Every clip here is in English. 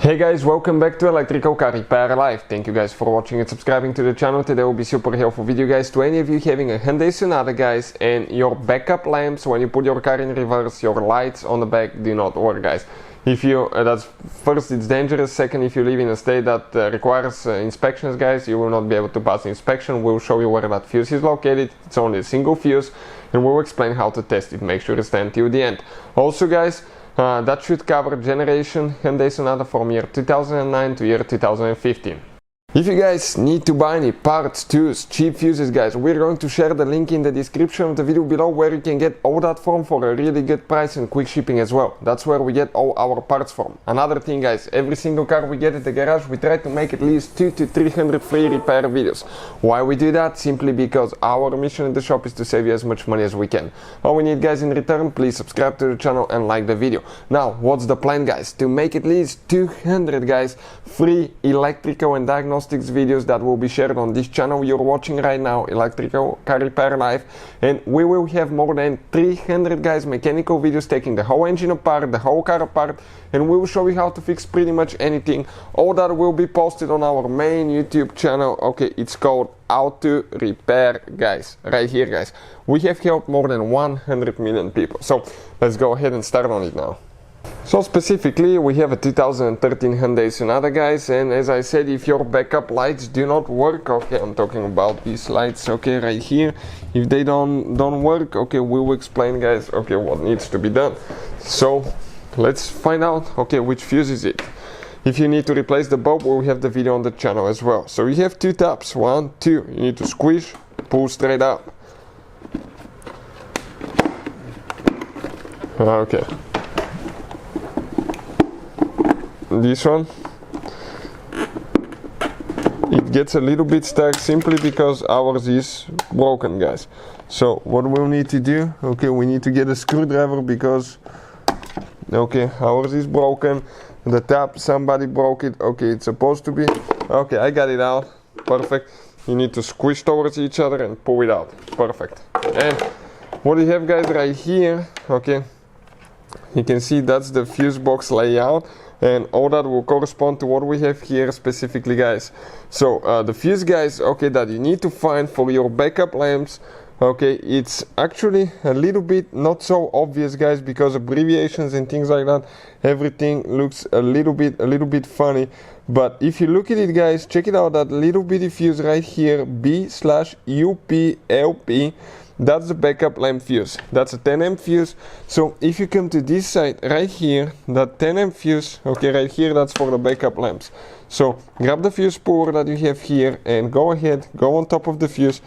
Hey guys, welcome back to Electrical Car Repair Live. Thank you guys for watching and subscribing to the channel. Today will be super helpful video guys to any of you having a Hyundai Sonata guys and your backup lamps when you put your car in reverse, your lights on the back do not work guys. If you, that's first it's dangerous, second if you live in a state that requires inspections guys, you will not be able to pass the inspection. We'll show you where that fuse is located. It's only a single fuse and we'll explain how to test it. Make sure to stay until the end. Also guys, that should cover generation Hyundai Sonata from year 2009 to year 2015. If you guys need to buy any parts, tools, cheap fuses guys, we're going to share the link in the description of the video below where you can get all that from for a really good price and quick shipping as well. That's where we get all our parts from. Another thing guys, every single car we get at the garage we try to make at least 200 to 300 free repair videos. Why we do that? Simply because our mission in the shop is to save you as much money as we can. All we need guys in return, please subscribe to the channel and like the video. Now what's the plan guys? To make at least 200 guys free electrical and diagnostic videos that will be shared on this channel you're watching right now, Electrical Car Repair Live, and we will have more than 300 guys mechanical videos taking the whole engine apart, the whole car apart, and we will show you how to fix pretty much anything. All that will be posted on our main YouTube channel. Okay, it's called Auto Repair guys, right here guys. We have helped more than 100 million people, so let's go ahead and start on it now. So specifically we have a 2013 Hyundai Sonata guys, and as I said, if your backup lights do not work, okay, I'm talking about these lights, okay, right here, if they don't work, okay, we will explain guys, okay, what needs to be done. So let's find out, okay, which fuse is it. If you need to replace the bulb, we have the video on the channel as well. So you have two taps, 1, 2, you need to squish, pull straight up. Okay. This one, it gets a little bit stuck simply because ours is broken guys. So what we'll need to do, okay, we need to get a screwdriver because okay, ours is broken. The tap, somebody broke it. Okay, it's supposed to be okay, I got it out. Perfect. You need to squish towards each other and pull it out. Perfect. And what you have guys right here, okay, you can see that's the fuse box layout, and all that will correspond to what we have here specifically guys. So the fuse guys, okay, that you need to find for your backup lamps, okay, it's actually a little bit not so obvious guys because abbreviations and things like that, everything looks a little bit funny. But if you look at it guys, check it out, that little bitty fuse right here, B/UPLP, that's the backup lamp fuse. That's a 10 amp fuse. So if you come to this side right here, that 10 amp fuse, okay, right here, that's for the backup lamps. So grab the fuse puller that you have here and go ahead, go on top of the fuse,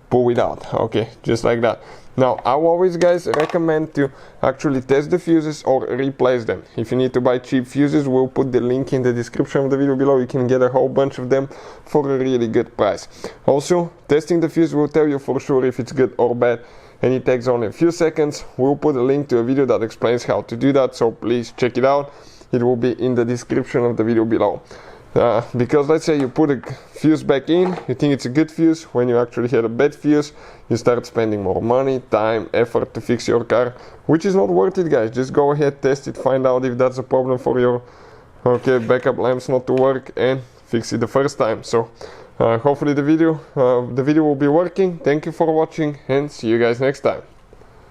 pull it out, okay, just like that. Now I always guys recommend to actually test the fuses or replace them. If you need to buy cheap fuses, we'll put the link in the description of the video below. You can get a whole bunch of them for a really good price. Also, testing the fuse will tell you for sure if it's good or bad, and it takes only a few seconds. We'll put a link to a video that explains how to do that, so please check it out. It will be in the description of the video below. Because let's say you put a fuse back in, you think it's a good fuse, when you actually had a bad fuse, you start spending more money, time, effort to fix your car, which is not worth it guys. Just go ahead, test it, find out if that's a problem for your backup lamps not to work, and fix it the first time. So hopefully the video will be working. Thank you for watching and see you guys next time.